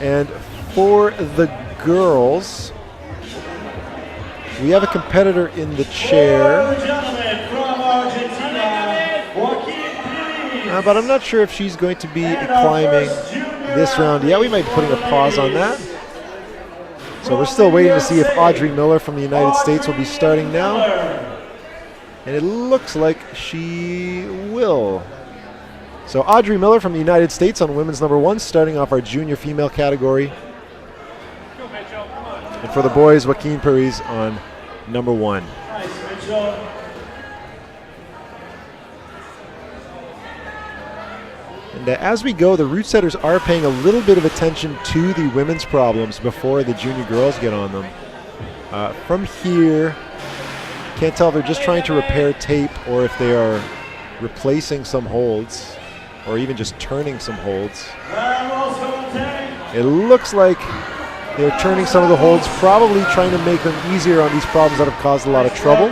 And for the girls, we have a competitor in the chair. But I'm not sure if she's going to be climbing this round. Yeah, we might be putting a pause on that. So we're still waiting to see if Audrey Miller from the United States will be starting now. And it looks like she will. So Audrey Miller from the United States on women's number 1, starting off our junior female category. And for the boys, Joaquin Paris on number 1. And as we go, the route setters are paying a little bit of attention to the women's problems before the junior girls get on them. From here, can't tell if they're just trying to repair tape or if they are replacing some holds or even just turning some holds. It looks like they're turning some of the holds, probably trying to make them easier on these problems that have caused a lot of trouble.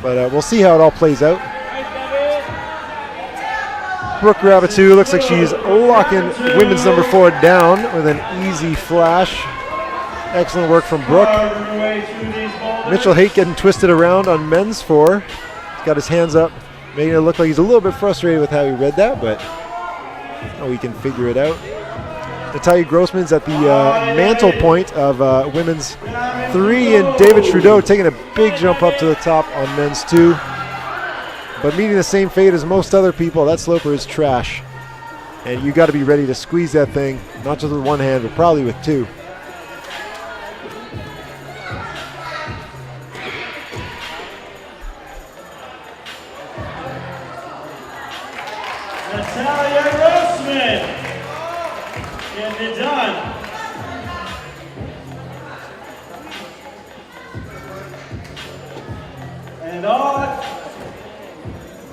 But we'll see how it all plays out. Brooke Rabitou looks like she's locking women's number 4 down with an easy flash. Excellent work from Brooke. Mitchell Haight getting twisted around on men's 4. He's got his hands up, making it look like he's a little bit frustrated with how he read that, but we can figure it out. Natalia Grossman's at the mantle point of women's 3, and David Trudeau taking a big jump up to the top on men's 2. But meeting the same fate as most other people, that sloper is trash. And you got to be ready to squeeze that thing, not just with one hand, but probably with 2. Natalia Grossman, getting it done. And on.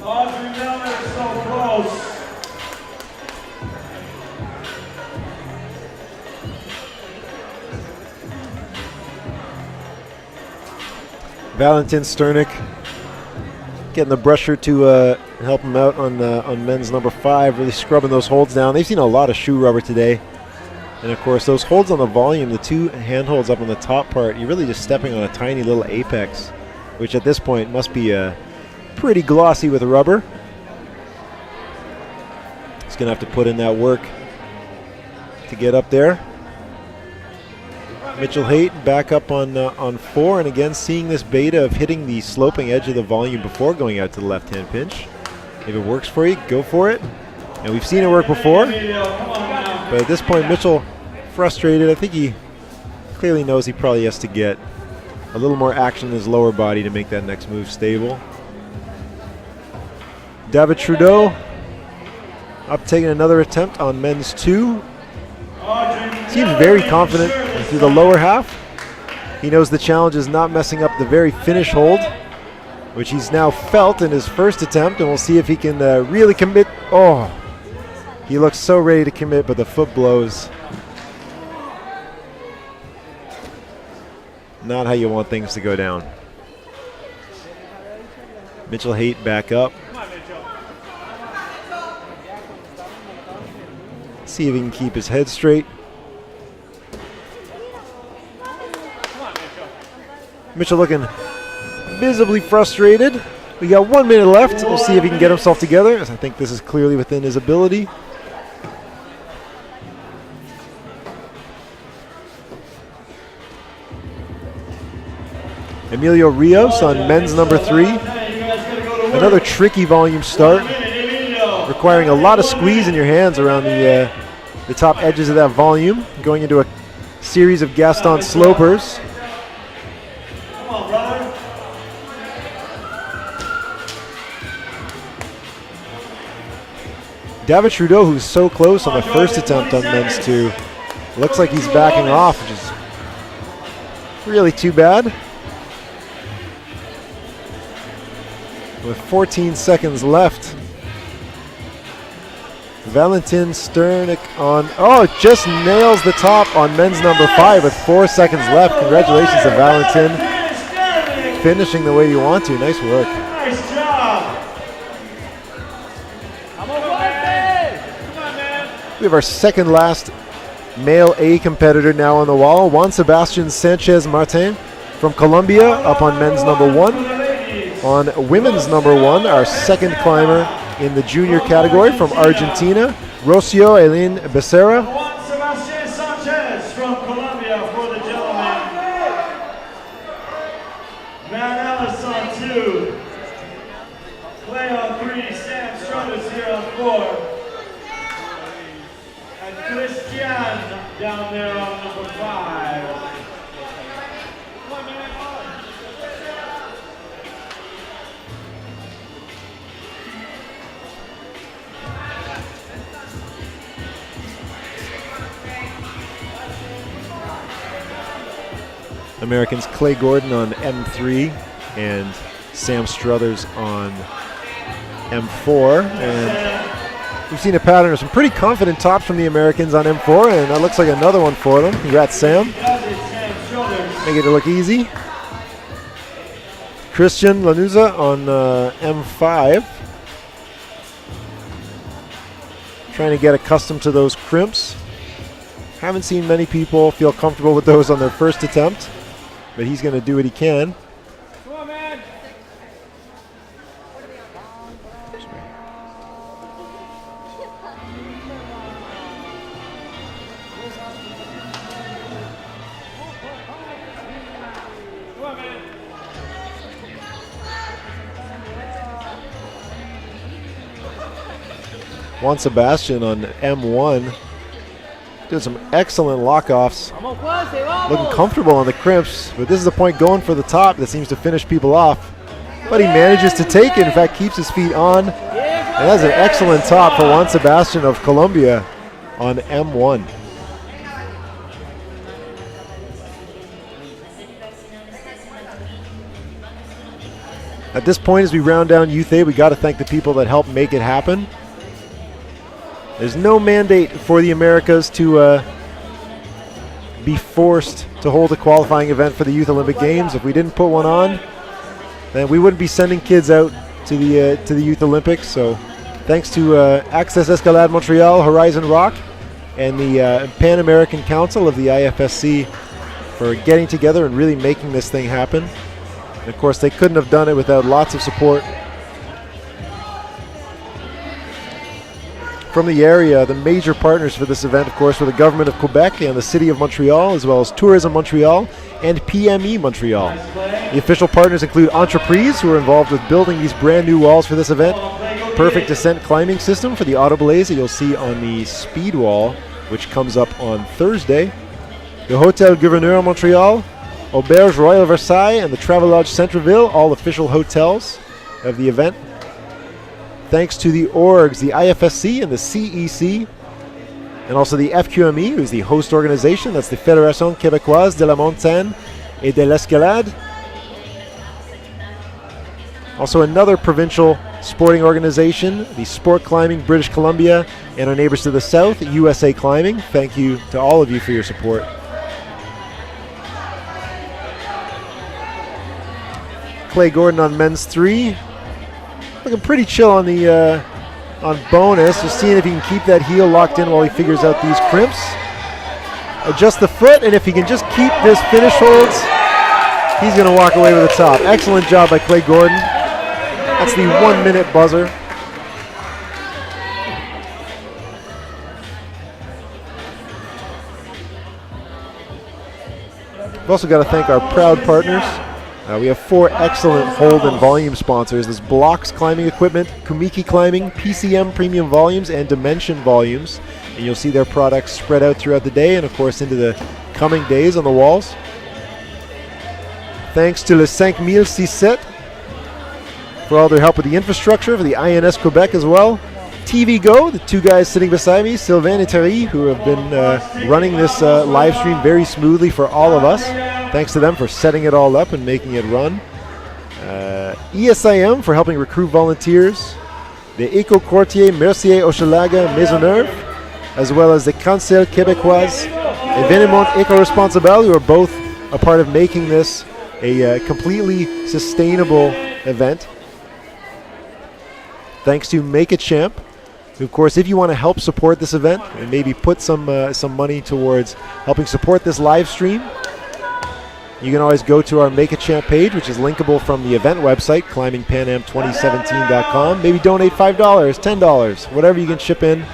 Audrey Miller is so close. Valentin Sternick getting the brusher to help him out on men's number 5, really scrubbing those holds down. They've seen a lot of shoe rubber today. And of course, those holds on the volume, the 2 hand holds up on the top part, you're really just stepping on a tiny little apex, which at this point must be pretty glossy with rubber. He's going to have to put in that work to get up there. Mitchell Haight back up on 4, and again seeing this beta of hitting the sloping edge of the volume before going out to the left-hand pinch. If it works for you, go for it. And we've seen it work before. But at this point, Mitchell frustrated. I think he clearly knows he probably has to get a little more action in his lower body to make that next move stable. David Trudeau up taking another attempt on men's 2. Seems very confident through the lower half. He knows the challenge is not messing up the very finish hold, which he's now felt in his first attempt, and we'll see if he can really commit. Oh, he looks so ready to commit, but the foot blows. Not how you want things to go down. Mitchell Haight back up. See if he can keep his head straight. Mitchell looking visibly frustrated. We got 1 minute left. We'll see if he can get himself together, as I think this is clearly within his ability. Emilio Rios on men's number 3. Another tricky volume start, requiring a lot of squeeze in your hands around the top edges of that volume, going into a series of Gaston slopers. David Trudeau, who's so close on the first attempt on men's 2, looks like he's backing off, which is really too bad. With 14 seconds left, Valentin Sternick on, just nails the top on men's number 5 with 4 seconds left. Congratulations to Valentin. Finishing the way you want to. Nice work. Nice job. We have our second last male A competitor now on the wall, Juan Sebastian Sanchez Martin from Colombia, up on men's number 1. On women's number 1, our second climber in the junior category from Argentina, Rocio Elin Becerra. Juan Sebastian Sanchez from Colombia for the gentlemen. Matt Ellis on 2. Clay on 3. Sam Struthers here on 4. And Christian down there on number 5. Americans Clay Gordon on M3 and Sam Struthers on M4. And we've seen a pattern of some pretty confident tops from the Americans on M4, and that looks like another one for them. Congrats, Sam. Make it look easy. Christian Lanuza on M5. Trying to get accustomed to those crimps. Haven't seen many people feel comfortable with those on their first attempt, but he's going to do what he can. Come on, man. Juan Sebastian on M1. Did some excellent lockoffs. Looking comfortable on the crimps, but this is the point going for the top that seems to finish people off. But he manages to take it, in fact keeps his feet on. And that's an excellent top for Juan Sebastian of Colombia on M1. At this point, as we round down Youth A, we got to thank the people that helped make it happen. There's no mandate for the Americas to be forced to hold a qualifying event for the Youth Olympic Games. If we didn't put one on, then we wouldn't be sending kids out to the Youth Olympics. So thanks to Accès, Escalade, Montreal, Horizon Rock, and the Pan American Council of the IFSC for getting together and really making this thing happen. And of course, they couldn't have done it without lots of support from the area. The major partners for this event, of course, were the government of Quebec and the city of Montreal, as well as Tourism Montreal and PME Montreal. The official partners include Entreprise, who are involved with building these brand new walls for this event. Perfect descent climbing system for the autoblaze that you'll see on the speed wall, which comes up on Thursday. The Hôtel Gouverneur Montreal, Auberge Royal Versailles, and the Travelodge Centreville, all official hotels of the event. Thanks to the orgs, the IFSC and the CEC, and also the FQME, who's the host organization. That's the Fédération Québécoise de la Montagne et de l'Escalade. Also another provincial sporting organization, the Sport Climbing British Columbia, and our neighbors to the south, USA Climbing. Thank you to all of you for your support. Clay Gordon on men's 3. Looking pretty chill on the on bonus. Just seeing if he can keep that heel locked in while he figures out these crimps. Adjust the foot, and if he can just keep this finish holds, he's going to walk away with the top. Excellent job by Clay Gordon. That's the 1 minute buzzer. We've also got to thank our proud partners. We have 4 excellent hold and volume sponsors. There's Bloc's Climbing Equipment, Kumiki Climbing, PCM Premium Volumes, and Dimension Volumes. And you'll see their products spread out throughout the day and, of course, into the coming days on the walls. Thanks to Le 5067 for all their help with the infrastructure, for the INS Quebec as well. TV Go, the 2 guys sitting beside me, Sylvain and Thierry, who have been running this live stream very smoothly for all of us. Thanks to them for setting it all up and making it run. ESIM for helping recruit volunteers. The Éco Quartier Mercier Hochelaga Maisonneuve, as well as the Cancel Québécoise Événement Éco-Responsable, who are both a part of making this a completely sustainable event. Thanks to Make a Champ, Of course, if you want to help support this event and maybe put some money towards helping support this live stream, you can always go to our Make a Champ page, which is linkable from the event website, climbingpanam2017.com. Maybe donate $5, $10, whatever you can chip in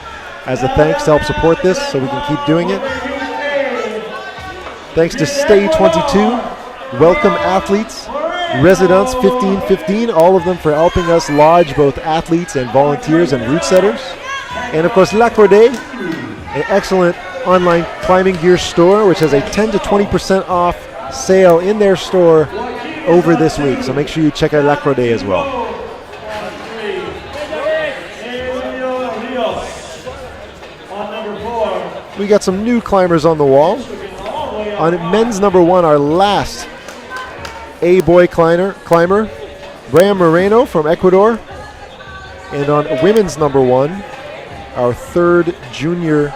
as a thanks to help support this so we can keep doing it. Thanks to Stay 22, Welcome Athletes, Residents 1515, all of them for helping us lodge both athletes and volunteers and route setters. And of course, L'Accordé, an excellent online climbing gear store, which has a 10 to 20% off sale in their store over this week. So make sure you check out L'Accordé as well. We got some new climbers on the wall. On men's number 1, our last A-boy climber, Brian Moreno from Ecuador. And on women's number 1, our 3rd junior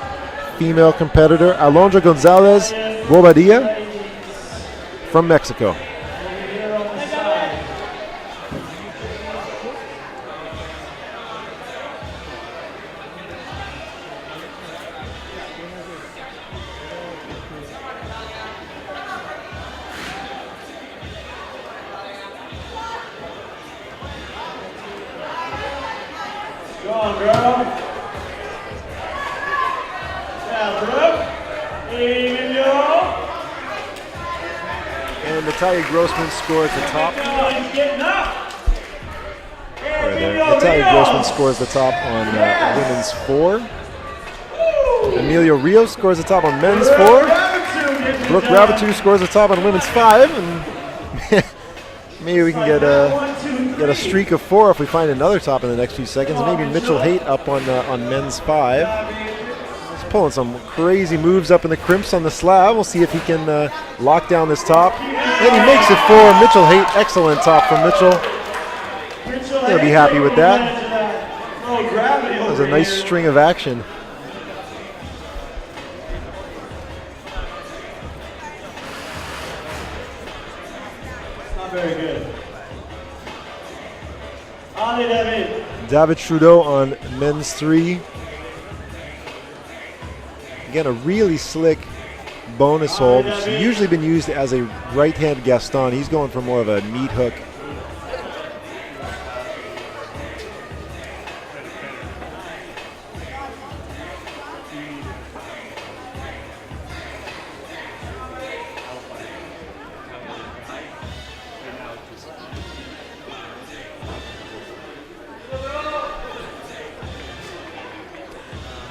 female competitor, Alondra Gonzalez Bobadilla from Mexico. Natalia Grossman scores the top. Natalia Grossman scores the top on women's 4. Emilio Rios scores the top on men's 4. Brooke Rabitou scores the top on women's 5. And maybe we can get a streak of 4 if we find another top in the next few seconds. Maybe Mitchell Haight up on men's 5. He's pulling some crazy moves up in the crimps on the slab. We'll see if he can lock down this top. And he makes it for Mitchell Haight. Excellent top from Mitchell. He'll be happy with that. That was a nice string of action. Not very good. David Trudeau on men's 3. Again, a really slick bonus hold, which has usually been used as a right-hand Gaston. He's going for more of a meat hook.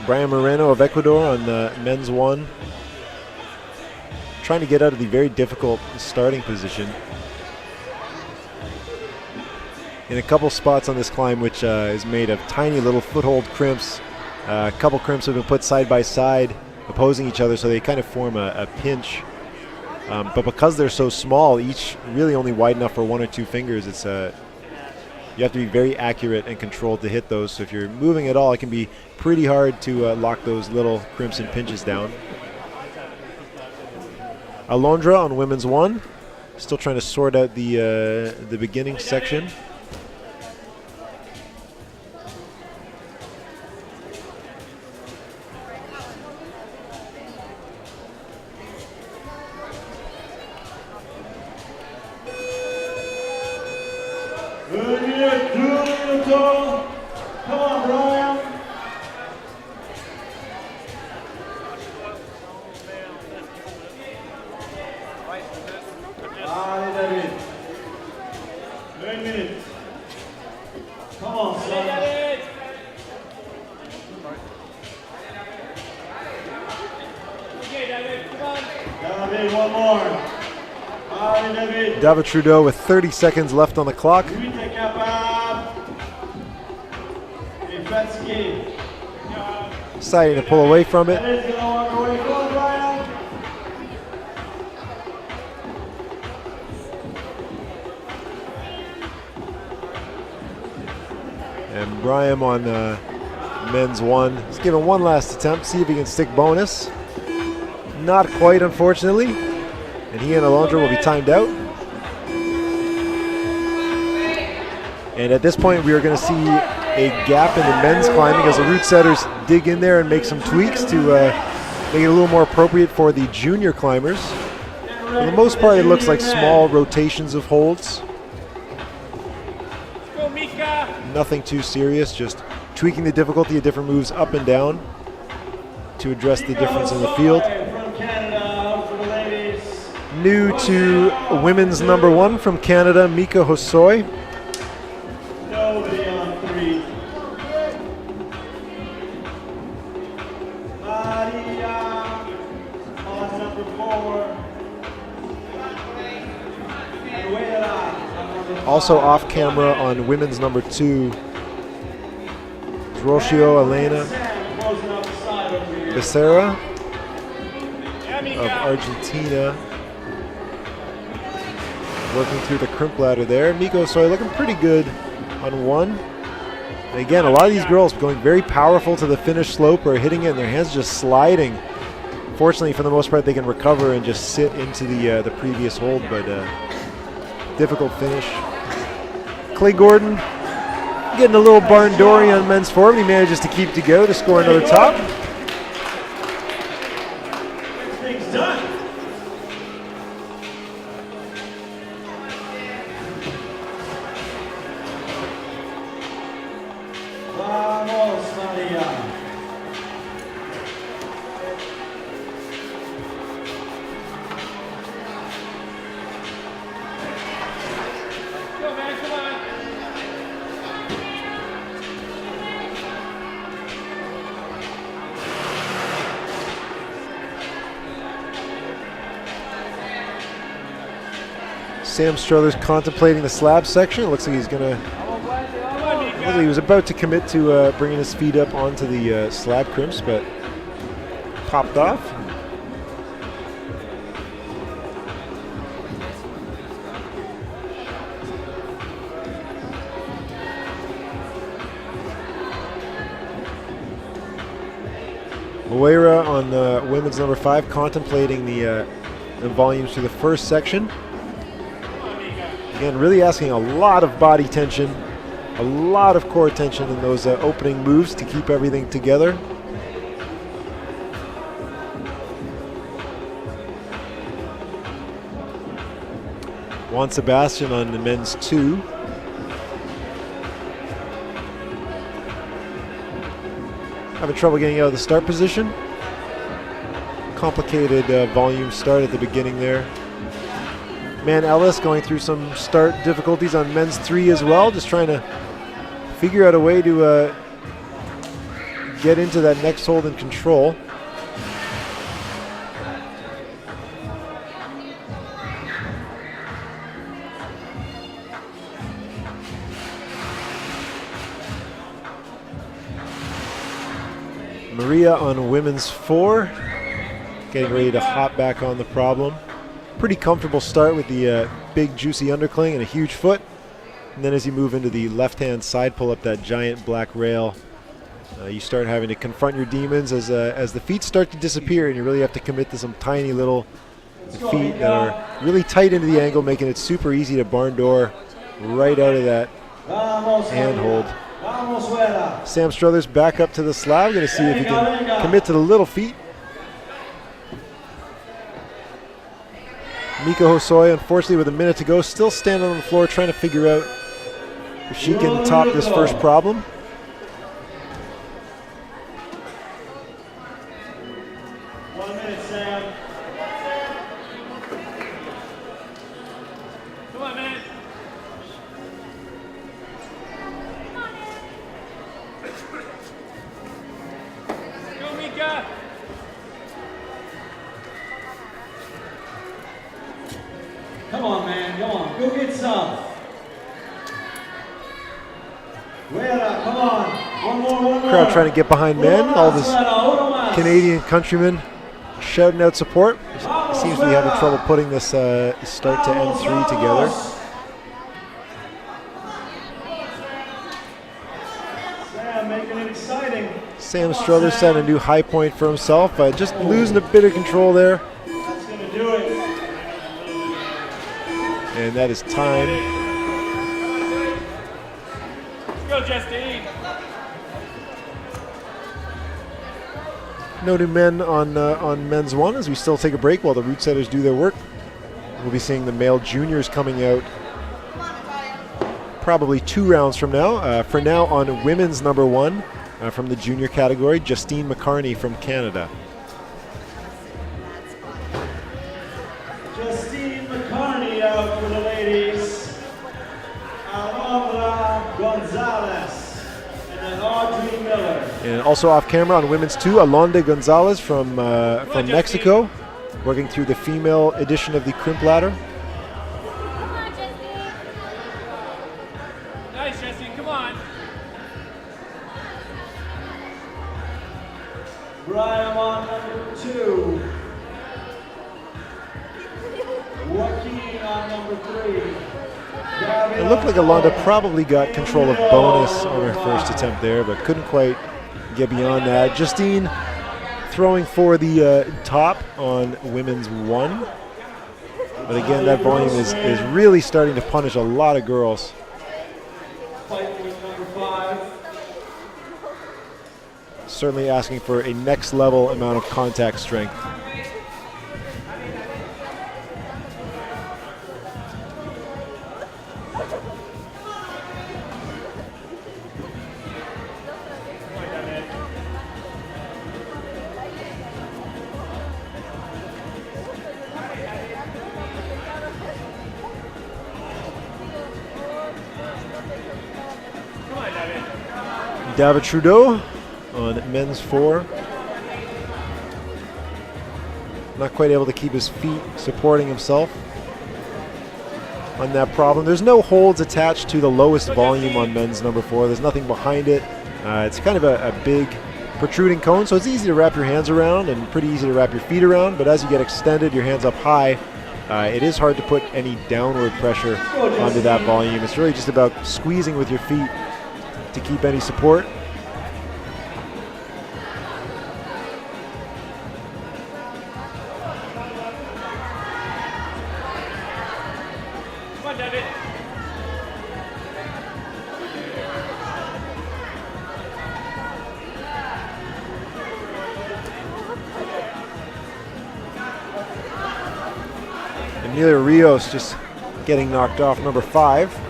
Brian Moreno of Ecuador on men's 1. Trying to get out of the very difficult starting position. In a couple spots on this climb, which is made of tiny little foothold crimps. A couple crimps have been put side by side, opposing each other, so they kind of form a pinch. But because they're so small, each really only wide enough for 1 or 2 fingers, it's you have to be very accurate and controlled to hit those. So if you're moving at all, it can be pretty hard to lock those little crimps and pinches down. Alondra on women's 1, still trying to sort out the beginning section. Come on, Brian. David. 9 minutes. Come on, son. David, come on. David, one more. David Trudeau with 30 seconds left on the clock. Deciding to pull away from it. And Brian on men's 1. Let's give him one last attempt, see if he can stick bonus. Not quite, unfortunately. And he and Alondra will be timed out. And at this point, we are going to see a gap in the men's climbing as the route setters dig in there and make some tweaks to make it a little more appropriate for the junior climbers. For the most part, it looks like small rotations of holds. Nothing too serious, just tweaking the difficulty of different moves up and down to address the difference in the field. New to women's number 1 from Canada, Mika Hosoi. Nobody on 3. Maria on number 4. And Wela on number 5. Also off camera on women's number 2, Rocio Elena Becerra of Argentina. Working through the crimp ladder there. Miko Hosoi looking pretty good on 1. And again, a lot of these girls going very powerful to the finish slope or hitting it and their hands just sliding. Fortunately, for the most part, they can recover and just sit into the previous hold, but difficult finish. Clay Gordon getting a little barn dory on men's form. He manages to keep to go to score another top. Things done. Vamos, Maria. Go, man, come on. Sam Struthers contemplating the slab section. It looks like he's gonna. He was about to commit to bringing his feet up onto the slab crimps, but popped off. Moira on women's number 5, contemplating the volumes through the first section. Again, really asking a lot of body tension, a lot of core tension in those opening moves to keep everything together. Juan Sebastian on the men's 2. Having trouble getting out of the start position. Complicated volume start at the beginning there. Man Ellis going through some start difficulties on men's 3 as well, just trying to figure out a way to get into that next hold and control. Maria on women's 4, getting ready to hop back on the problem. Pretty comfortable start with the big juicy undercling and a huge foot. And then as you move into the left-hand side pull up that giant black rail, you start having to confront your demons as the feet start to disappear, and you really have to commit to some tiny little feet that are really tight into the angle, making it super easy to barn door right out of that handhold. Sam Struthers back up to the slab. Going to see if he can commit to the little feet. Mika Hosoi, unfortunately, with a minute to go, still standing on the floor trying to figure out if she can top this first problem. One minute, Sam. Come on, man. Go, Mika. Come on, man. Come on. Go get some. Wela, come on. One more. Crowd trying to get behind men. All this Canadian countrymen shouting out support. Seems to be having trouble putting this start to end 3 together. Sam making it exciting. Sam Struthers set a new high point for himself, just losing a bit of control there. That's going to do it. And that is time. Let's go, Justine. No new men on men's one as we still take a break while the route setters do their work. We'll be seeing the male juniors coming out probably 2 rounds from now. For now, on women's number 1 from the junior category, Justine McCarney from Canada. Justine McCarney out for the ladies. Alondra Gonzalez and then Audrey Miller. And also off camera on women's 2, Alonda Gonzalez from Mexico, working through the female edition of the crimp ladder. Nice, Jesse. Come on. Brian on number 2. Joaquin on number 3. It looked like Alonda probably got control of bonus on her first attempt there, but couldn't quite get beyond that. Justine throwing for the top on women's 1. But again, that volume is really starting to punish a lot of girls. Fight with number 5. Certainly asking for a next level amount of contact strength. David Trudeau on men's 4. Not quite able to keep his feet supporting himself on that problem. There's no holds attached to the lowest volume on men's number 4. There's nothing behind it. It's kind of a big protruding cone, so it's easy to wrap your hands around and pretty easy to wrap your feet around, but as you get extended, your hands up high, it is hard to put any downward pressure onto that volume. It's really just about squeezing with your feet to keep any support. Come on, David. Amelia Rios just getting knocked off number 5.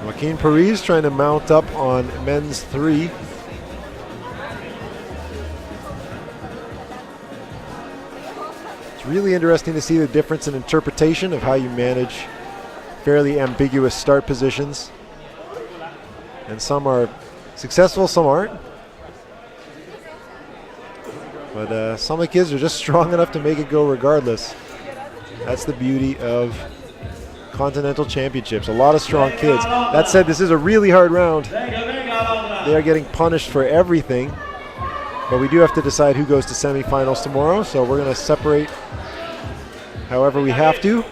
Joaquin Paris trying to mount up on men's 3. It's really interesting to see the difference in interpretation of how you manage fairly ambiguous start positions. And some are successful, some aren't. But some of the kids are just strong enough to make it go regardless. That's the beauty of Continental Championships. A lot of strong kids. That said, this is a really hard round. They are getting punished for everything. But we do have to decide who goes to semifinals tomorrow, so we're going to separate however we have to.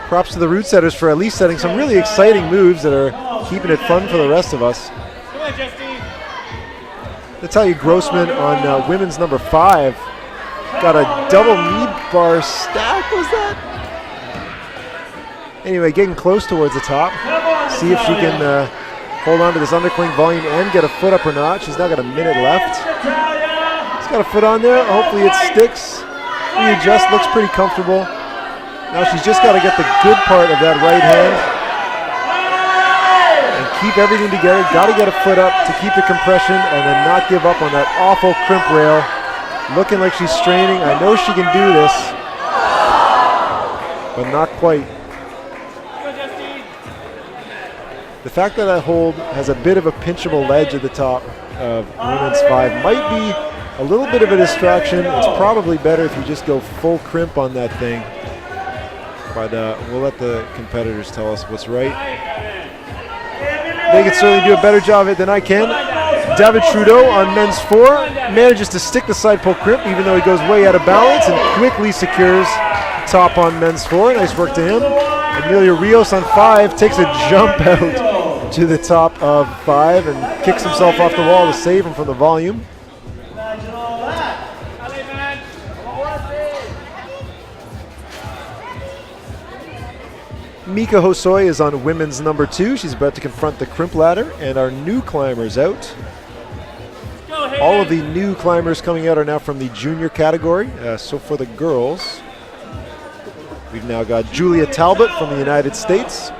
Props to the route setters for at least setting some really exciting moves that are keeping it fun for the rest of us. Come on, Justine. Natalia Grossman on women's number 5. Got a double knee bar stack, was that? Anyway, getting close towards the top. See if she can hold on to this undercling volume and get a foot up or not. She's now got a minute left. She's got a foot on there. Hopefully it sticks. Readjust, looks pretty comfortable. Now she's just got to get the good part of that right hand and keep everything together. Got to get a foot up to keep the compression and then not give up on that awful crimp rail. Looking like she's straining. I know she can do this, but not quite. The fact that that hold has a bit of a pinchable ledge at the top of women's 5 might be a little bit of a distraction. It's probably better if you just go full crimp on that thing. But we'll let the competitors tell us what's right. They can certainly do a better job of it than I can. David Trudeau on men's 4 manages to stick the side pull crimp even though he goes way out of balance and quickly secures top on men's 4. Nice work to him. Amelia Rios on 5 takes a jump out to the top of 5 and kicks himself off the wall to save him from the volume. Imagine all that. Mika Hosoi is on women's number 2. She's about to confront the crimp ladder, and our new climbers out. All of the new climbers coming out are now from the junior category. So for the girls, we've now got Julia Talbot from the United States.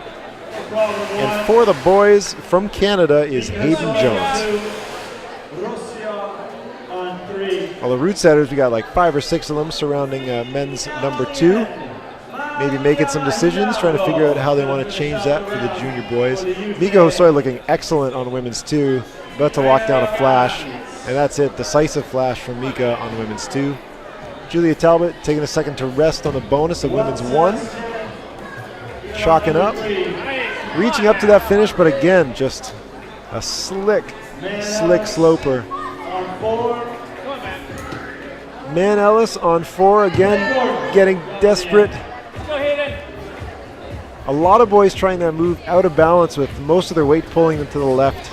And for the boys, from Canada is Hayden Jones. All the route setters, we got like 5 or 6 of them surrounding men's number 2. Maybe making some decisions, trying to figure out how they want to change that for the junior boys. Mika Hosoi looking excellent on women's 2, about to lock down a flash, and that's it, decisive flash from Mika on women's 2. Julia Talbot taking a second to rest on the bonus of women's 1. Chalking up, reaching up to that finish, but again, just a slick sloper. Man Ellis on 4, again, getting desperate. A lot of boys trying that move out of balance with most of their weight pulling them to the left.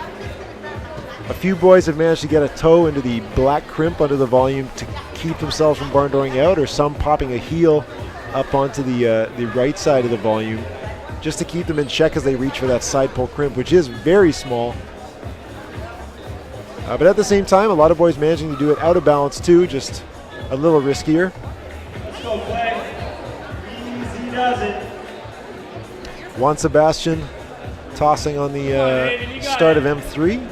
A few boys have managed to get a toe into the black crimp under the volume to keep themselves from barn dooring out, or some popping a heel up onto the right side of the volume just to keep them in check as they reach for that side pull crimp, which is very small. But at the same time, a lot of boys managing to do it out of balance too, just a little riskier. Let's go, Clay. Easy does it. Juan Sebastian tossing on the start of M3.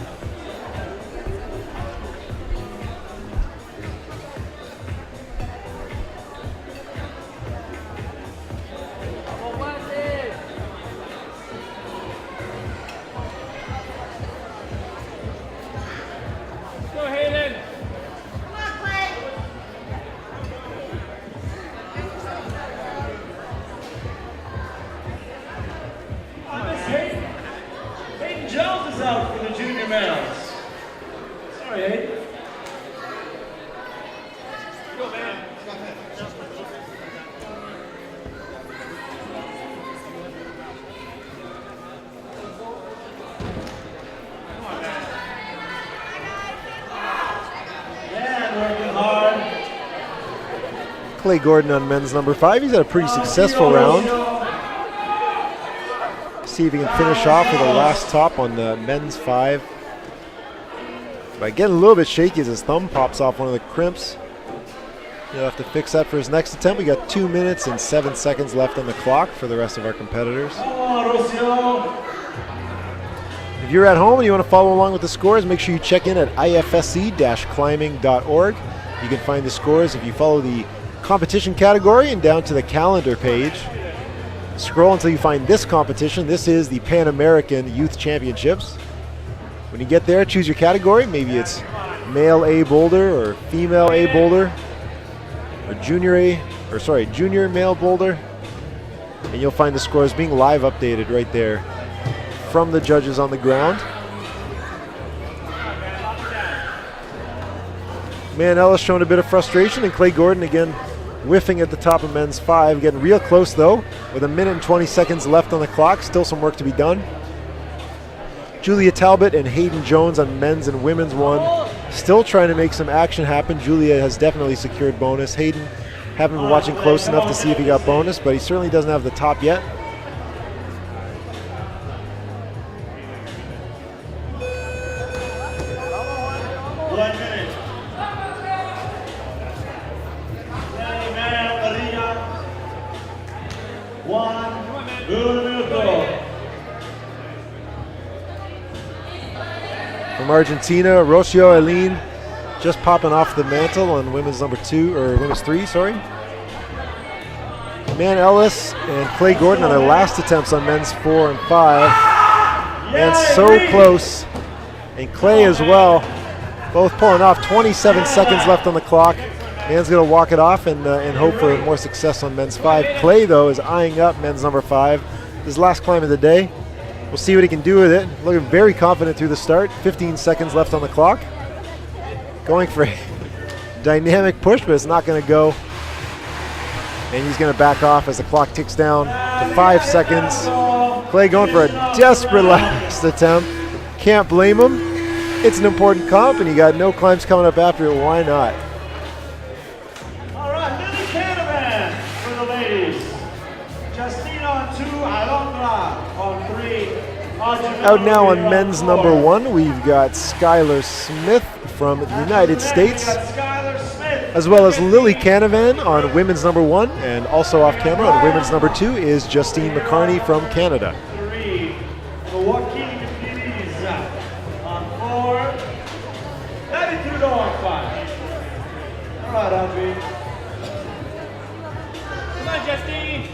Clay Gordon on men's number 5. He's had a pretty successful round. See if he can finish off with a last top on the men's 5. But getting a little bit shaky as his thumb pops off one of the crimps. He'll have to fix that for his next attempt. We got 2 minutes and 7 seconds left on the clock for the rest of our competitors. If you're at home and you want to follow along with the scores, make sure you check in at ifsc-climbing.org. You can find the scores if you follow the competition category and down to the calendar page. Scroll until you find this competition. This is the Pan American Youth Championships. When you get there, choose your category. Maybe it's male A boulder or female A boulder or junior male boulder. And you'll find the scores being live updated right there from the judges on the ground. Man Ellis showing a bit of frustration, and Clay Gordon again whiffing at the top of men's 5. Getting real close though, with 1 minute and 20 seconds left on the clock. Still some work to be done. Julia Talbot and Hayden Jones on men's and women's 1. Still trying to make some action happen. Julia has definitely secured bonus. Hayden, haven't been watching close enough to see if he got bonus, but he certainly doesn't have the top yet. From Argentina, Rocio Eileen just popping off the mantle on women's number 2, or women's 3, sorry. Man Ellis and Clay Gordon on their last attempts on men's 4 and 5. And so close. And Clay as well, both pulling off. 27 seconds left on the clock. Man's going to walk it off and hope for more success on men's 5. Clay, though, is eyeing up men's number 5. His last climb of the day. We'll see what he can do with it. Looking very confident through the start. 15 seconds left on the clock. Going for a dynamic push, but it's not going to go. And he's going to back off as the clock ticks down to 5 seconds. Clay going for a desperate last attempt. Can't blame him. It's an important comp, and you got no climbs coming up after it. Why not? All right, Millie Canavan for the ladies. Justine on 2, Alondra on 3. Out now on men's number 1, we've got Skylar Smith from the United States, as well as Lily Canavan on women's number 1, and also off camera on women's number 2 is Justine McCarney from Canada. 3, Joaquin Pires on 4, David Trudeau on 5. All right, Audrey. Come on, Justine.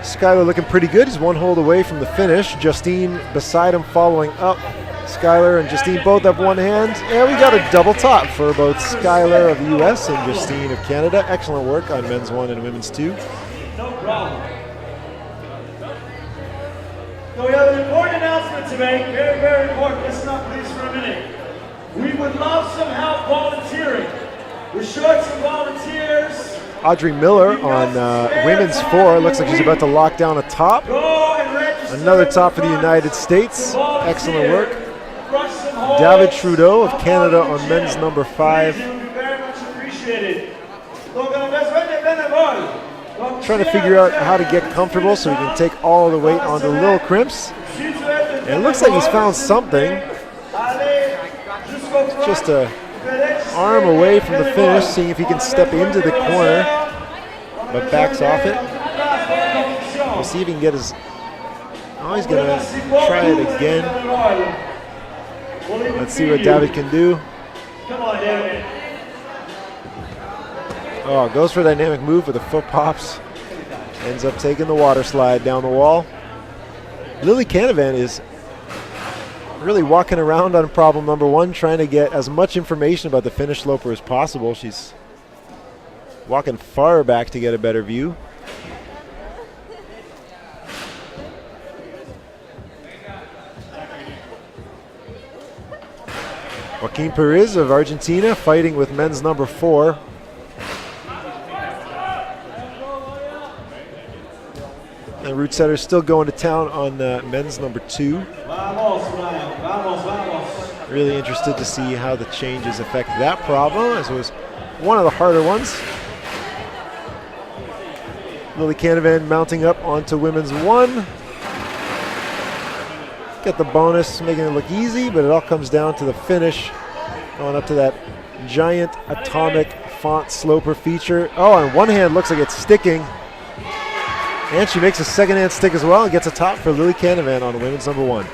Skylar looking pretty good. He's one hold away from the finish. Justine beside him following up. Skylar and Justine both have one hand. And we got a double top for both Skylar of the US and Justine of Canada. Excellent work on men's 1 and women's 2. No problem. So we have an important announcement to make. Very, very important. Listen up, please, for a minute. We would love some help volunteering. We're short some volunteers. Audrey Miller on women's 4. Looks like she's about to lock down a top. Another top for the United States. Excellent work. David Trudeau of Canada on men's number 5. Very much appreciated. Trying to figure out how to get comfortable so he can take all the weight onto the little crimps. And it looks like he's found something. Just a arm away from the finish, seeing if he can step into the corner, but backs off it. We'll see if he can get his... Oh, he's going to try it again. Let's see what David can do. Come on, David. Oh, goes for a dynamic move with the foot pops. Ends up taking the water slide down the wall. Lily Canavan is really walking around on problem number 1, trying to get as much information about the finish sloper as possible. She's walking far back to get a better view. Joaquin Perez of Argentina fighting with men's number 4. And Root Setter's still going to town on men's number 2. Really interested to see how the changes affect that problem, as it was one of the harder ones. Lily Canavan mounting up onto women's 1. Get the bonus, making it look easy, but it all comes down to the finish. Going up to that giant atomic font sloper feature. Oh, on one hand looks like it's sticking. And she makes a second hand stick as well and gets a top for Lily Canavan on women's number 1.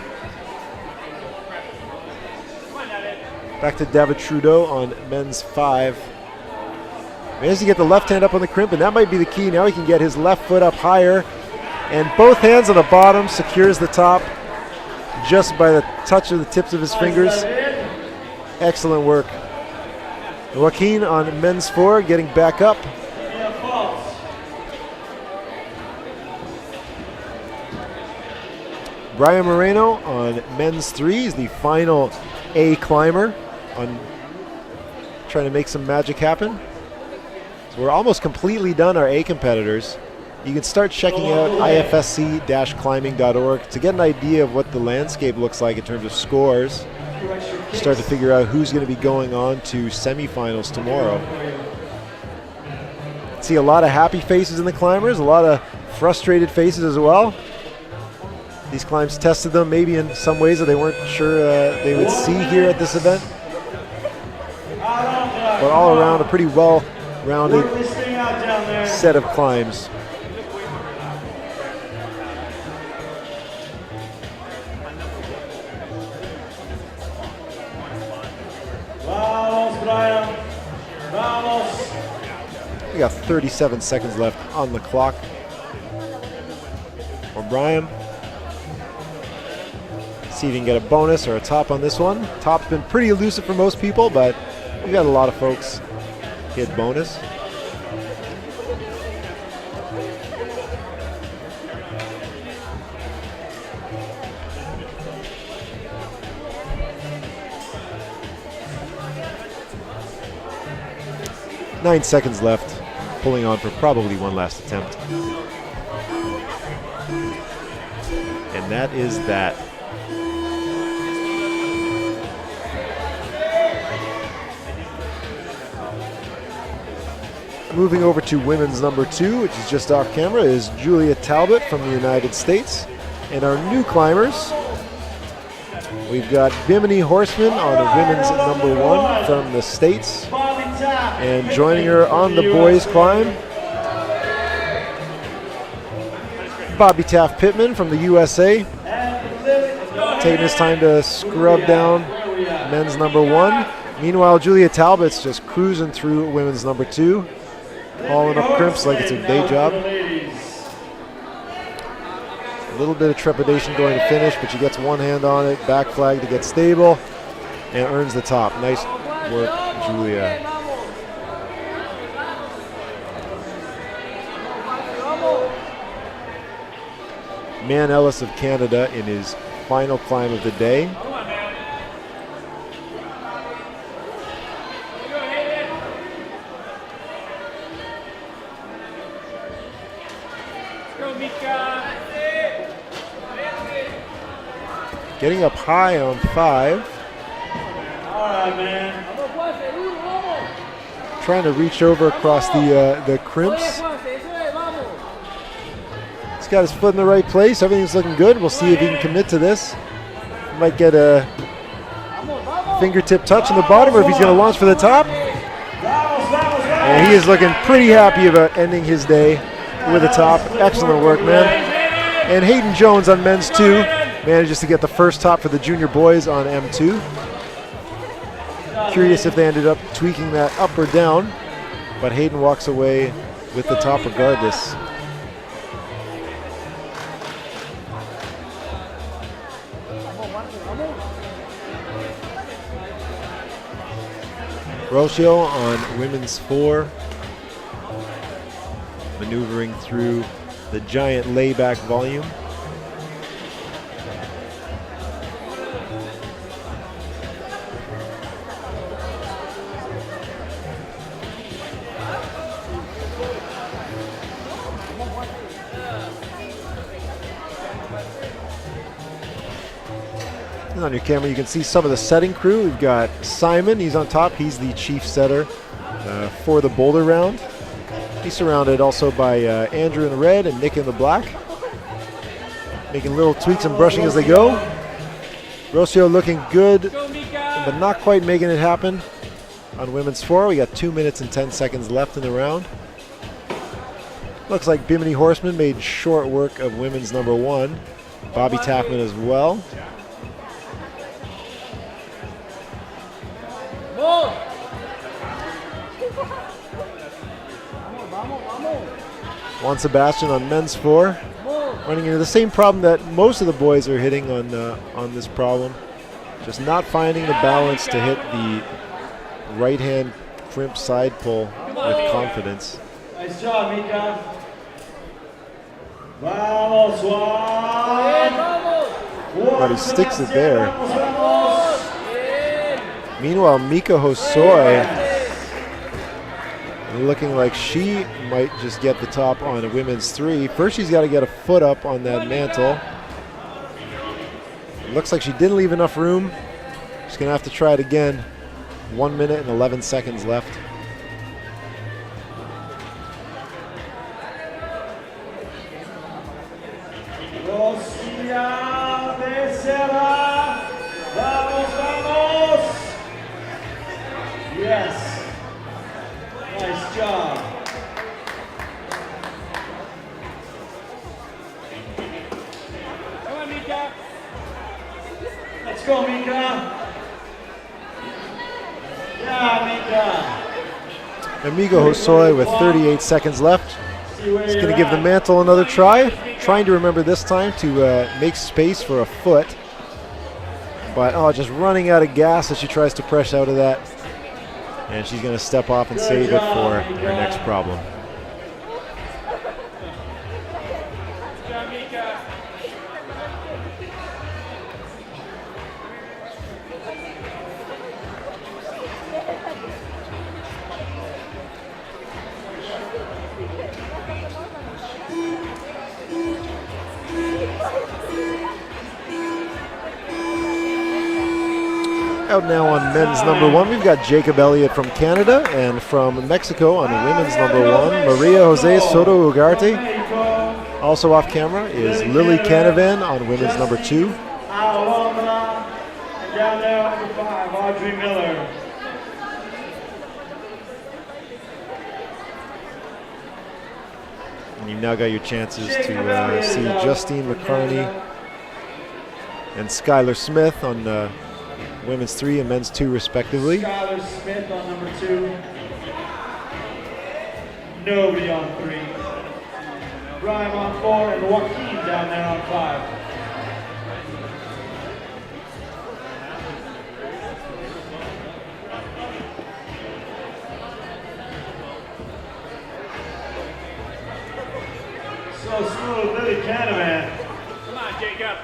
Back to David Trudeau on men's 5. Manages to get the left hand up on the crimp, and that might be the key. Now he can get his left foot up higher. And both hands on the bottom, secures the top just by the touch of the tips of his fingers. Excellent work. Joaquin on men's 4, getting back up. Brian Moreno on men's 3 is the final A climber on trying to make some magic happen. So we're almost completely done our A competitors. You can start checking out ifsc-climbing.org to get an idea of what the landscape looks like in terms of scores. Start to figure out who's going to be going on to semifinals tomorrow. See a lot of happy faces in the climbers, a lot of frustrated faces as well. These climbs tested them maybe in some ways that they weren't sure they would see here at this event. But all around, a pretty well-rounded set of climbs. We got 37 seconds left on the clock. O'Brien. See if you can get a bonus or a top on this one. Top's been pretty elusive for most people, but we got a lot of folks hit bonus. Nine seconds left, pulling on for probably one last attempt. And that is that. Moving over to women's number 2, which is just off camera, is Julia Talbot from the United States. And our new climbers, we've got Bimini Horseman on the women's number 1 from the States. And joining her on the boys climb, Bobby Taft Pittman from the USA. Taking his time to scrub down men's number 1. Meanwhile, Julia Talbot's just cruising through women's number 2. Hauling up crimps like it's her day job. A little bit of trepidation going to finish, but she gets one hand on it, back flag to get stable, and earns the top. Nice work, Julia. Man Ellis of Canada in his final climb of the day. Getting up high on 5. All right, man. Trying to reach over across the crimps. He's got his foot in the right place. Everything's looking good. We'll see if he can commit to this. Might get a fingertip touch on the bottom, or if he's going to launch for the top. And he is looking pretty happy about ending his day with a top. Excellent work, man. And Hayden Jones on men's 2 manages to get the first top for the junior boys on M2. Curious if they ended up tweaking that up or down, but Hayden walks away with the top regardless. Rocio on women's 4, maneuvering through the giant layback volume. And on your camera, you can see some of the setting crew. We've got Simon, he's on top. He's the chief setter for the Boulder round. He's surrounded also by Andrew in the red and Nick in the black, making little tweaks and brushing as they go. Rocio looking good, but not quite making it happen on women's 4. We got 2 minutes and 10 seconds left in the round. Looks like Bimini Horseman made short work of women's number 1. Bobby Taffman as well. Juan Sebastian on men's 4, running into the same problem that most of the boys are hitting on this problem. Just not finding the balance to hit the right hand crimp side pull with confidence. Nice job, Mika. Vamos, Juan. But he sticks it there. Meanwhile, Mika Hosoi looking like she might just get the top on a women's 3. First, she's got to get a foot up on that mantle. Looks like she didn't leave enough room. She's going to have to try it again. 1 minute and 11 seconds left. Yes. Nice job. Come on, Mika. Let's go, Mika. Yeah, Mika. Amigo Hosoi with 38 seconds left. He's going to give the mantle another try. Trying to remember this time to make space for a foot. But just running out of gas as she tries to press out of that. And she's going to step off and save it for her next problem. Out now on men's number 1, we've got Jacob Elliott from Canada, and from Mexico on women's number 1, Maria Jose Soto Ugarte. Also off camera is Lily Canavan on women's number 2. And down there on number 5, Audrey Miller. And you've now got your chances to see Justine McCarney and Skylar Smith on women's 3 and men's 2 respectively. Skylar Smith on number 2. Nobody on 3. Brian on 4 and Joaquin down there on 5. So smooth, Lily Canavan. Come on, Jacob.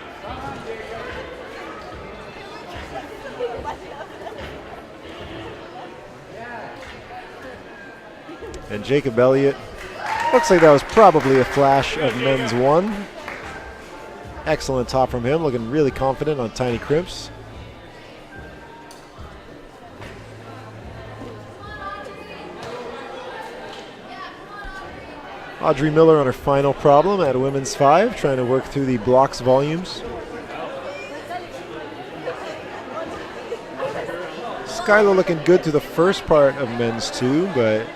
And Jacob Elliott, looks like that was probably a flash of men's 1. Excellent top from him, looking really confident on tiny crimps. Audrey Miller on her final problem at women's 5, trying to work through the blocks volumes. Skylar looking good through the first part of men's 2, but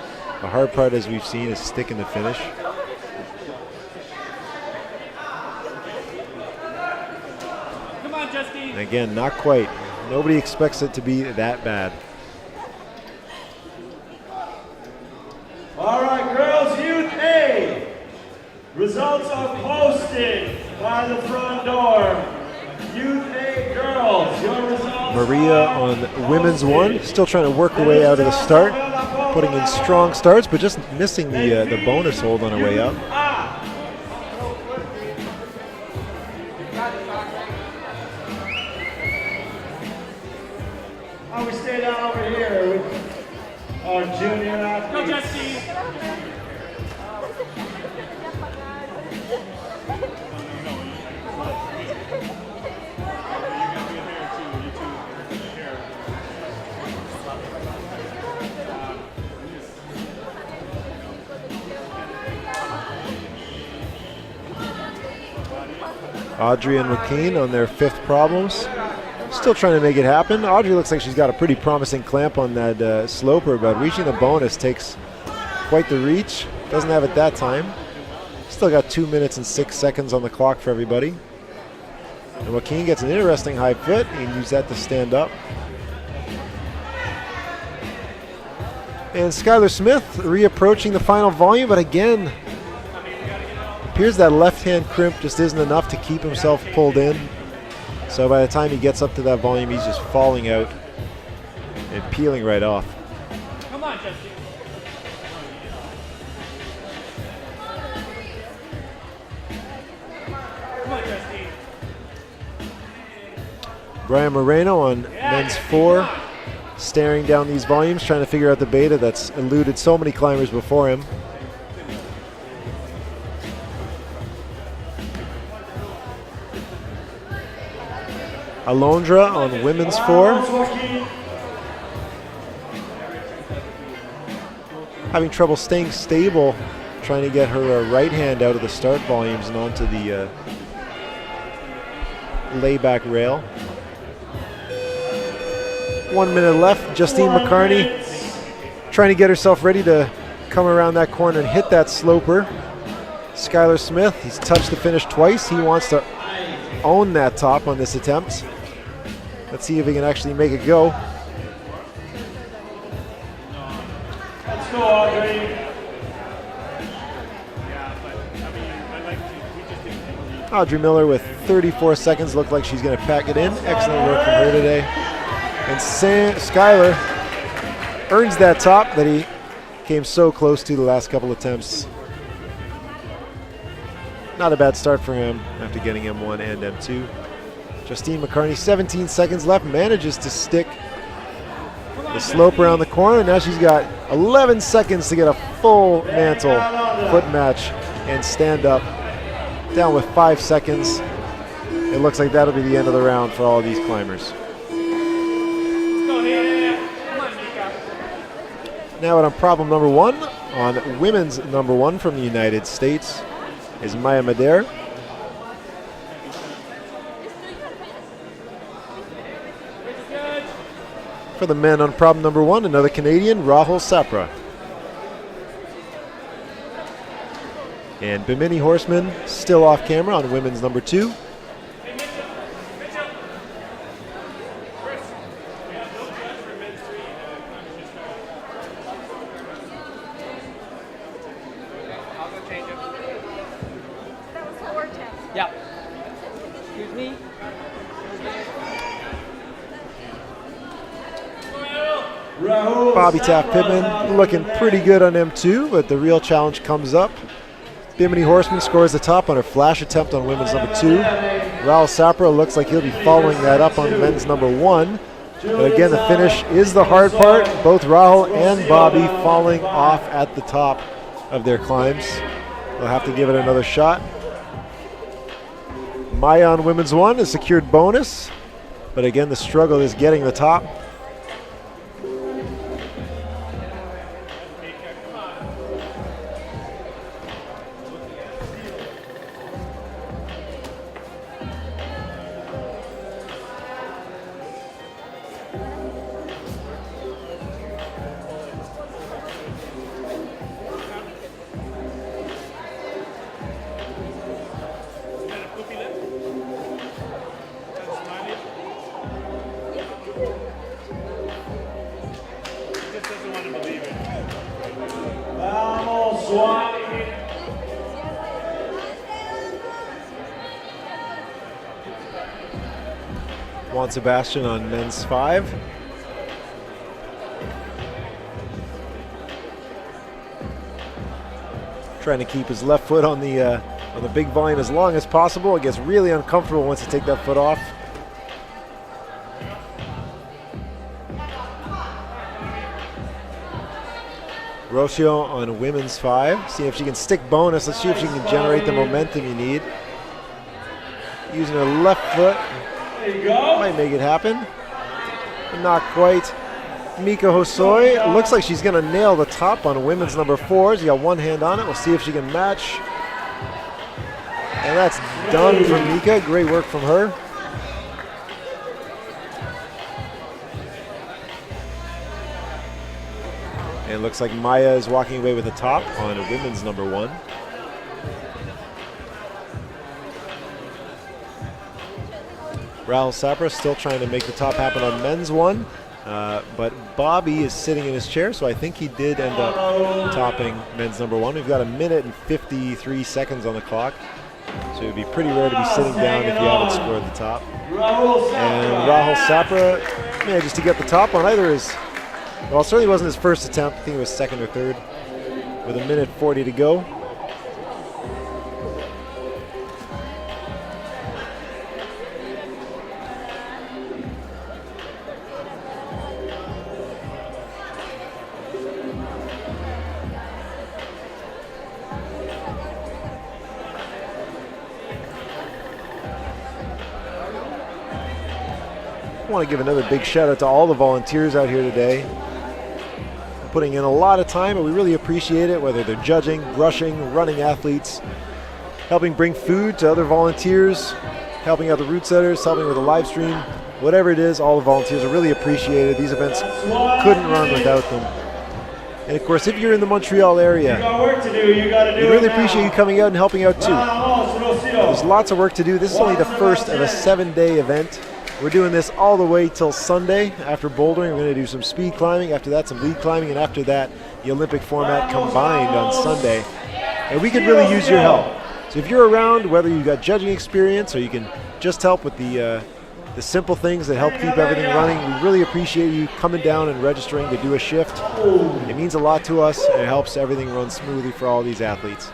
the hard part, as we've seen, is sticking the finish. Come on, Justine. And again, not quite. Nobody expects it to be that bad. All right, girls, Youth A. Results are posted by the front door. Youth A girls, your results. Maria on women's 1, still trying to work her way out of the start, putting in strong starts, but just missing the bonus hold on her way up. We stay down over here with our junior athletes. Go, Justine. Audrey and Joaquin on their 5th problems. Still trying to make it happen. Audrey looks like she's got a pretty promising clamp on that sloper, but reaching the bonus takes quite the reach. Doesn't have it that time. Still got 2 minutes and 6 seconds on the clock for everybody. And Joaquin gets an interesting high foot. He can use that to stand up. And Skylar Smith reapproaching the final volume, but again, appears that left-hand crimp just isn't enough to keep himself pulled in. So by the time he gets up to that volume, he's just falling out and peeling right off. Come on, Justine. Come on, Justine. Brian Moreno on men's 4, staring down these volumes, trying to figure out the beta that's eluded so many climbers before him. Alondra on women's 4. Having trouble staying stable, trying to get her right hand out of the start volumes and onto the layback rail. 1 minute left. Justine McCarney trying to get herself ready to come around that corner and hit that sloper. Skylar Smith, he's touched the finish twice. He wants to own that top on this attempt. Let's see if he can actually make it go. Let's go, Audrey. Audrey Miller with 34 seconds. Looked like she's going to pack it in. Excellent work from her today. And Skylar earns that top that he came so close to the last couple attempts. Not a bad start for him after getting M1 and M2. Justine McCarney, 17 seconds left, manages to stick the slope around the corner. Now she's got 11 seconds to get a full mantle foot match and stand up. Down with 5 seconds. It looks like that'll be the end of the round for all of these climbers. Now on problem number 1, on women's number 1 from the United States, is Maya Madere. For the men on problem number 1, another Canadian, Rahul Sapra. And Bimini Horseman still off camera on women's number 2. Yeah. Excuse me. Bobby Taft Pittman looking pretty good on M2, but the real challenge comes up. Bimini Horseman scores the top on her flash attempt on women's number 2. Rahul Sapra looks like he'll be following that up on men's number 1. But again, the finish is the hard part. Both Rahul and Bobby falling off at the top of their climbs. They'll have to give it another shot. Maya on women's 1 has secured bonus, but again, the struggle is getting the top. Juan Sebastian on men's 5. Trying to keep his left foot on the big volume as long as possible. It gets really uncomfortable once you take that foot off. Rocio on women's 5. See if she can stick bonus. Let's see if she can generate the momentum you need. Using her left foot. Might make it happen. But not quite. Mika Hosoi looks like she's going to nail the top on women's number 4. She's got one hand on it. We'll see if she can match. And that's done for Mika. Great work from her. And it looks like Maya is walking away with the top on women's number 1. Rahul Sapra still trying to make the top happen on men's 1. But Bobby is sitting in his chair, so I think he did end up topping men's number 1. We've got 1 minute and 53 seconds on the clock. So it would be pretty rare to be sitting down if you haven't scored the top. And Rahul Sapra manages to get the top on either his, well, it certainly wasn't his first attempt. I think it was second or third, with 1 minute 40 to go. I want to give another big shout out to all the volunteers out here today. Putting in a lot of time, but we really appreciate it, whether they're judging, brushing, running athletes, helping bring food to other volunteers, helping out the route setters, helping with the live stream, whatever it is, all the volunteers are really appreciated. These events couldn't run without them. And of course, if you're in the Montreal area, we really appreciate you coming out and helping out too. There's lots of work to do. This is only the first of a 7-day event. We're doing this all the way till Sunday. After bouldering, we're going to do some speed climbing. After that, some lead climbing. And after that, the Olympic format combined on Sunday. And we could really use your help. So if you're around, whether you've got judging experience or you can just help with the simple things that help keep everything running, we really appreciate you coming down and registering to do a shift. It means a lot to us, and it helps everything run smoothly for all these athletes.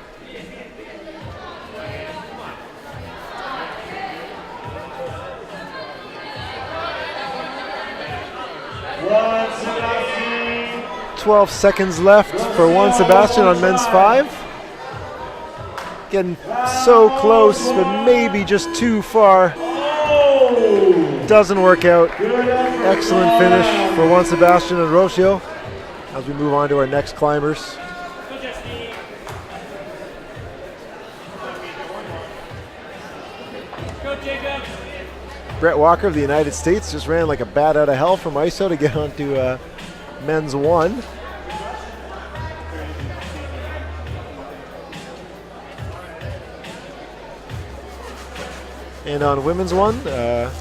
Juan Sebastian. 12 seconds left for Juan Sebastian on men's 5. Getting so close, but maybe just too far. Doesn't work out. Excellent finish for Juan Sebastian and Rocio. as we move on to our next climbers. Brett Walker of the United States just ran like a bat out of hell from ISO to get onto men's 1. And on women's 1, well,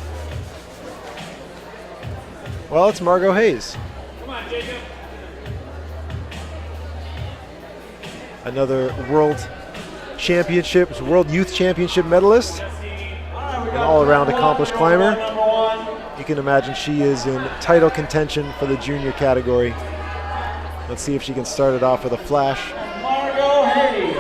it's Margot Hayes. Come on, Jacob. Another World Championships, World Youth Championship medalist. An all-around accomplished climber. You can imagine she is in title contention for the junior category. Let's see if she can start it off with a flash. Margot Hayes.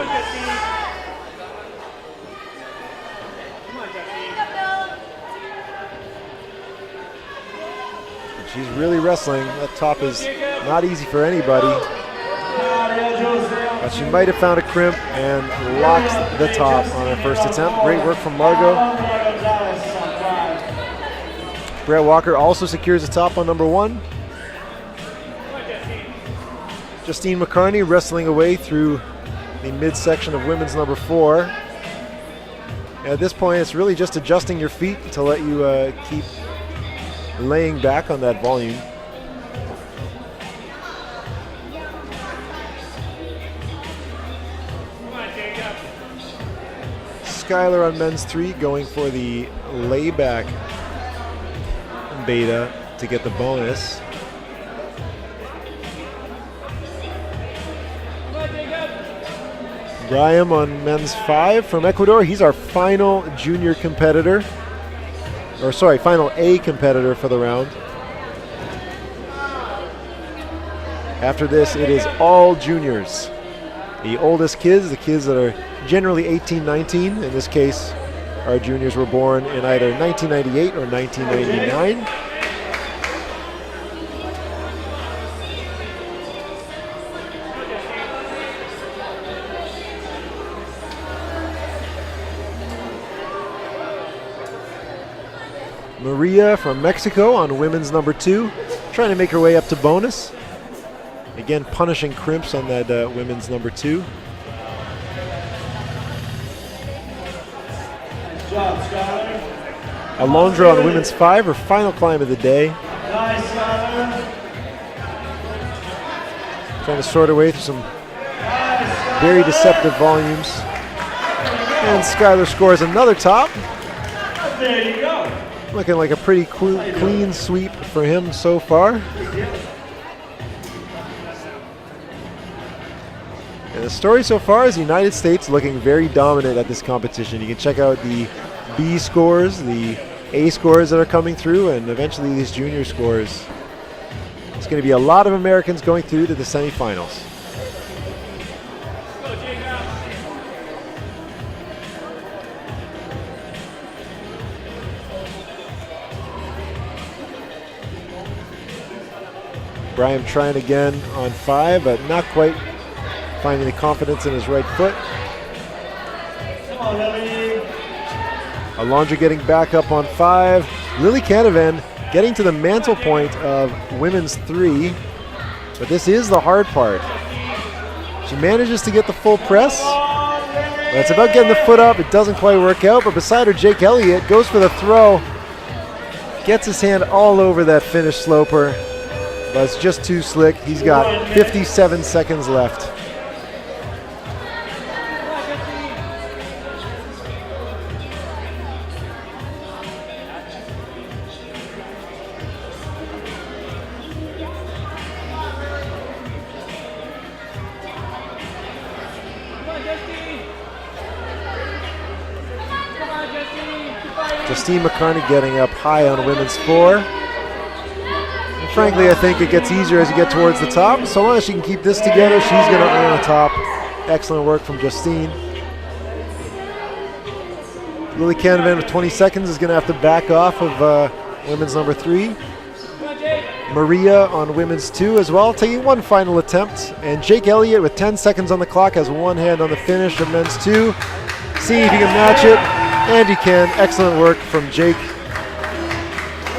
She's really wrestling. That top is not easy for anybody. But she might have found a crimp and locks the top on her first attempt. Great work from Margot. Brett Walker also secures the top on number 1. Justine McCarney wrestling away through the midsection of women's number 4. At this point, it's really just adjusting your feet to let you keep laying back on that volume. Skylar on men's 3 going for the layback beta to get the bonus. Graham on men's 5 from Ecuador. He's our final junior competitor. Or sorry, final A competitor for the round. After this, it is all juniors. The oldest kids, the kids that are generally 18, 19. In this case, our juniors were born in either 1998 or 1999. Maria from Mexico on women's number 2, trying to make her way up to bonus. Again, punishing crimps on that women's number 2. Nice job, Skylar. Alondra on women's 5, her final climb of the day. Nice, Skylar. Trying to sort her way through some very deceptive volumes. And Skylar scores another top. There you go. Looking like a pretty clean sweep for him so far. And the story so far is the United States looking very dominant at this competition. You can check out the B scores, the A scores that are coming through, and eventually these junior scores. It's going to be a lot of Americans going through to the semifinals. Brian trying again on 5, but not quite finding the confidence in his right foot. Come on, Lily. Alondra getting back up on 5. Lily Canavan getting to the mantle point of women's 3, but this is the hard part. She manages to get the full press, but it's about getting the foot up. It doesn't quite work out, but beside her, Jake Elliott goes for the throw, gets his hand all over that finish sloper. But it's just too slick. He's got 57 seconds left. Justine McCarney getting up high on women's 4. Frankly, I think it gets easier as you get towards the top. So long as she can keep this together, she's going to earn a top. Excellent work from Justine. Lily Canavan with 20 seconds is going to have to back off of women's number 3. Maria on women's 2 as well, taking one final attempt. And Jake Elliott with 10 seconds on the clock has one hand on the finish of men's 2. See if he can match it. And he can. Excellent work from Jake.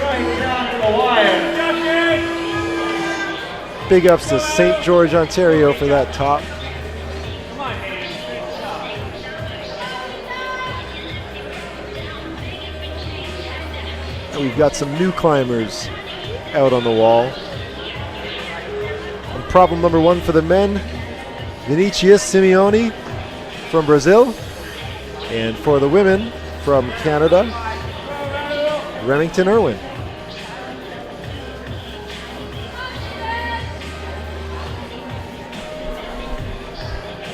Right down to the wire. Big ups to St. George, Ontario for that top. And we've got some new climbers out on the wall. And problem number 1 for the men, Vinicius Simeone from Brazil. And for the women from Canada, Remington Irwin.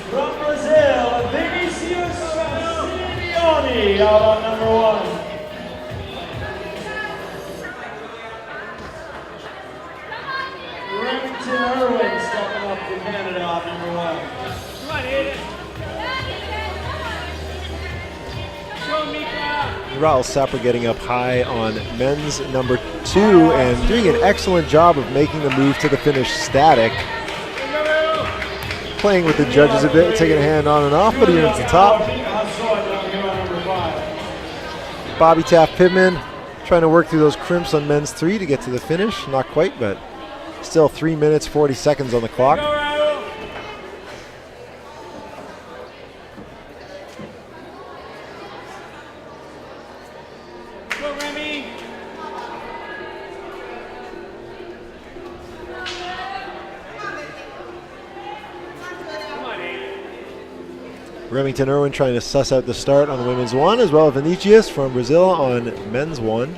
From Brazil, Vinicius Simeone out on number 1. Remington Irwin stepping up to Canada on number 1. Come on, Hayden. Show me, Raul Sapper getting up high on men's number 2 and doing an excellent job of making the move to the finish static. Playing with the judges a bit, taking a hand on and off, but he earns the top. Bobby Taft Pittman trying to work through those crimps on men's 3 to get to the finish. Not quite, but still 3 minutes, 40 seconds on the clock. Go, Remy. Come on, Hayden. Remington Irwin trying to suss out the start on the women's 1, as well as Vinicius from Brazil on men's 1.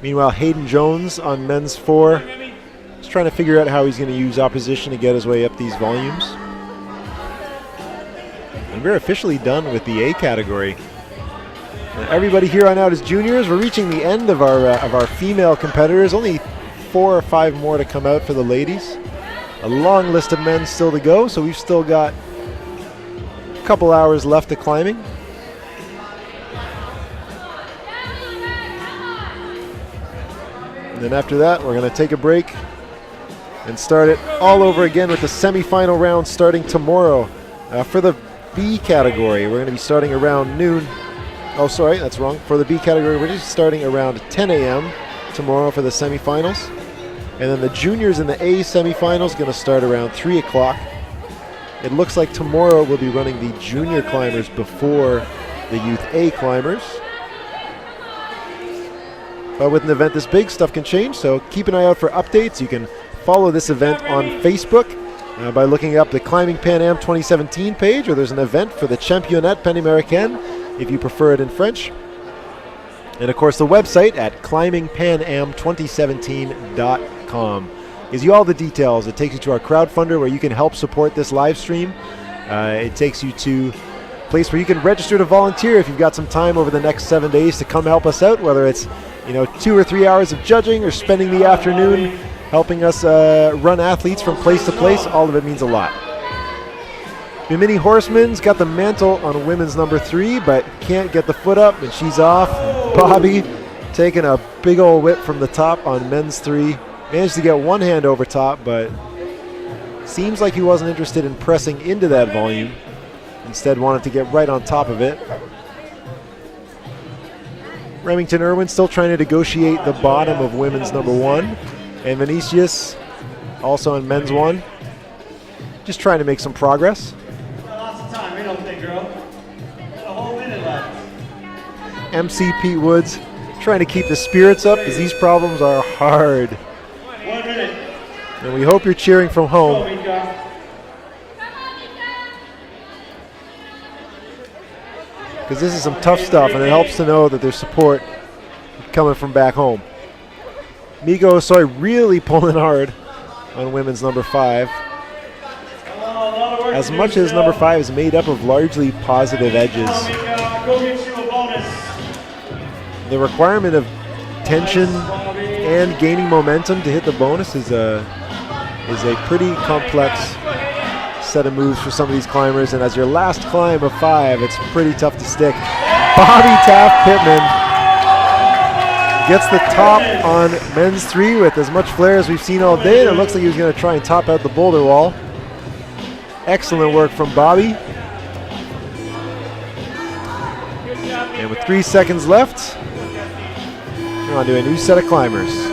Meanwhile, Hayden Jones on men's 4, just trying to figure out how he's going to use opposition to get his way up these volumes. And we're officially done with the A category. Everybody here on out is juniors. We're reaching the end of our female competitors. Only 4 or 5 more to come out for the ladies. A long list of men still to go, so we've still got a couple hours left of climbing. And then after that, we're going to take a break and start it all over again with the semifinal round starting tomorrow. For the B category, we're going to be starting around noon. Oh, sorry, that's wrong. For the B category, we're just starting around 10 a.m. tomorrow for the semifinals. And then the juniors in the A semifinals going to start around 3 o'clock. It looks like tomorrow we'll be running the junior climbers before the youth A climbers. But with an event this big, stuff can change, so keep an eye out for updates. You can follow this event on Facebook by looking up the Climbing Pan Am 2017 page, or there's an event for the Championnat Panaméricain, if you prefer it in French. And of course the website at climbingpanam2017.com gives you all the details. It takes you to our crowdfunder where you can help support this live stream. It takes you to a place where you can register to volunteer if you've got some time over the next 7 days to come help us out, whether it's 2 or 3 hours of judging or spending the afternoon helping us run athletes from place to place. All of it means a lot. Bimini Horseman's got the mantle on women's number 3, but can't get the foot up, and she's off. Bobby taking a big old whip from the top on men's 3. Managed to get one hand over top, but seems like he wasn't interested in pressing into that volume. Instead wanted to get right on top of it. Remington Irwin still trying to negotiate the bottom of women's number 1. And Vinicius also on men's 1. Just trying to make some progress. Lots of time, ain't no thing, girl. Got a whole minute left. MC Pete Woods trying to keep the spirits up because these problems are hard. 1 minute. And we hope you're cheering from home. Go, Mika. Because this is some tough stuff, and it helps to know that there's support coming from back home. Migo Osoy really pulling hard on women's number 5. As much as number 5 is made up of largely positive edges, Go get you a bonus. the requirement of tension and gaining momentum to hit the bonus is a pretty complex set of moves for some of these climbers, and as your last climb of 5, it's pretty tough to stick. Bobby Taft Pittman gets the top on men's 3 with as much flair as we've seen all day, and it looks like he was going to try and top out the boulder wall. Excellent work from Bobby. And with 3 seconds left, we're on to a new set of climbers.